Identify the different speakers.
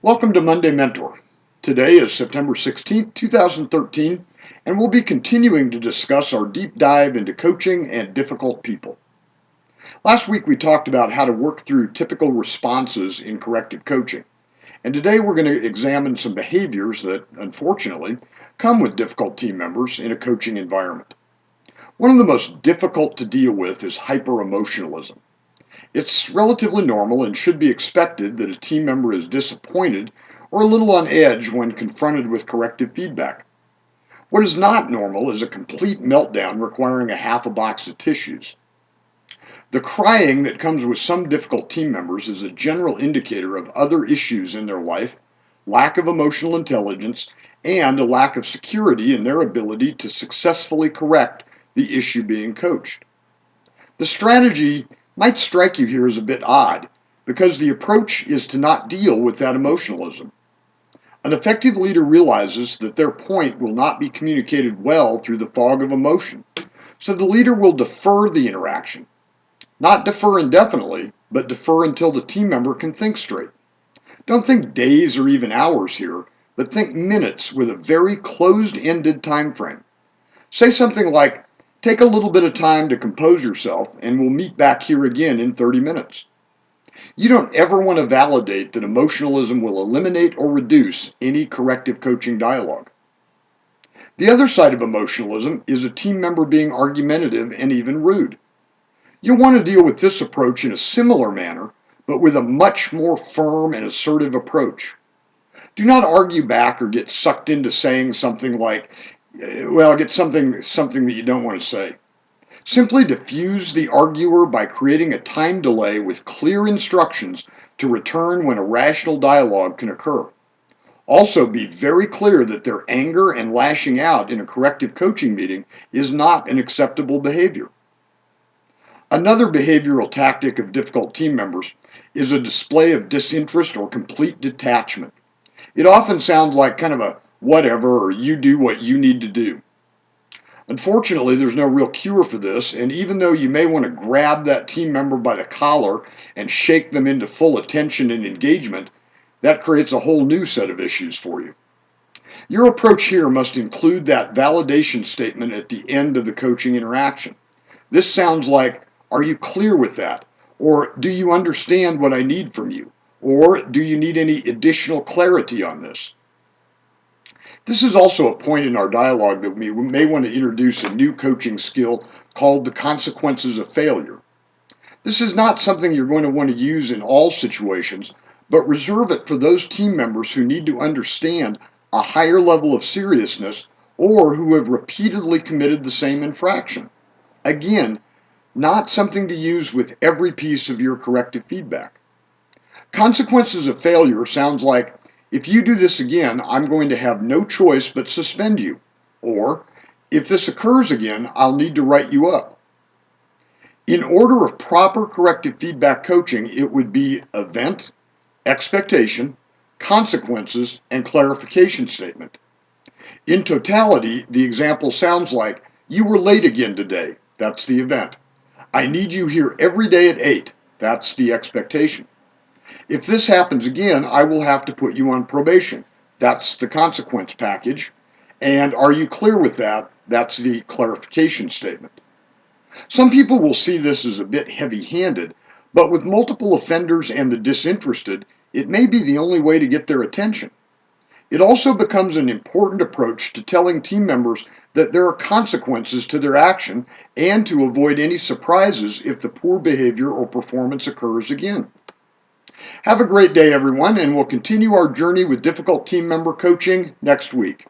Speaker 1: Welcome to Monday Mentor. Today is September 16th, 2013, and we'll be continuing to discuss our deep dive into coaching and difficult people. Last week we talked about how to work through typical responses in corrective coaching, and today we're going to examine some behaviors that, unfortunately, come with difficult team members in a coaching environment. One of the most difficult to deal with is hyper-emotionalism. It's relatively normal and should be expected that a team member is disappointed or a little on edge when confronted with corrective feedback. What is not normal is a complete meltdown requiring a half a box of tissues. The crying that comes with some difficult team members is a general indicator of other issues in their life, lack of emotional intelligence, and a lack of security in their ability to successfully correct the issue being coached. The strategy might strike you here as a bit odd, because the approach is to not deal with that emotionalism. An effective leader realizes that their point will not be communicated well through the fog of emotion, so the leader will defer the interaction. Not defer indefinitely, but defer until the team member can think straight. Don't think days or even hours here, but think minutes with a very closed-ended time frame. Say something like, "Take a little bit of time to compose yourself, and we'll meet back here again in 30 minutes. You don't ever want to validate that emotionalism will eliminate or reduce any corrective coaching dialogue. The other side of emotionalism is a team member being argumentative and even rude. You'll want to deal with this approach in a similar manner, but with a much more firm and assertive approach. Do not argue back or get sucked into saying something like, get something that you don't want to say. Simply diffuse the arguer by creating a time delay with clear instructions to return when a rational dialogue can occur. Also, be very clear that their anger and lashing out in a corrective coaching meeting is not an acceptable behavior. Another behavioral tactic of difficult team members is a display of disinterest or complete detachment. It often sounds like kind of a whatever, or you do what you need to do. Unfortunately, there's no real cure for this, and even though you may want to grab that team member by the collar and shake them into full attention and engagement, that creates a whole new set of issues for you. Your approach here must include that validation statement at the end of the coaching interaction. This sounds like, "Are you clear with that?" Or, "Do you understand what I need from you?" Or, "Do you need any additional clarity on this?" This is also a point in our dialogue that we may want to introduce a new coaching skill called the consequences of failure. This is not something you're going to want to use in all situations, but reserve it for those team members who need to understand a higher level of seriousness or who have repeatedly committed the same infraction. Again, not something to use with every piece of your corrective feedback. Consequences of failure sounds like, "If you do this again, I'm going to have no choice but suspend you." Or, "If this occurs again, I'll need to write you up." In order of proper corrective feedback coaching, it would be event, expectation, consequences, and clarification statement. In totality, the example sounds like, "You were late again today." That's the event. "I need you here every day at 8. That's the expectation. "If this happens again, I will have to put you on probation." That's the consequence package. "And are you clear with that?" That's the clarification statement. Some people will see this as a bit heavy-handed, but with multiple offenders and the disinterested, it may be the only way to get their attention. It also becomes an important approach to telling team members that there are consequences to their action and to avoid any surprises if the poor behavior or performance occurs again. Have a great day, everyone, and we'll continue our journey with difficult team member coaching next week.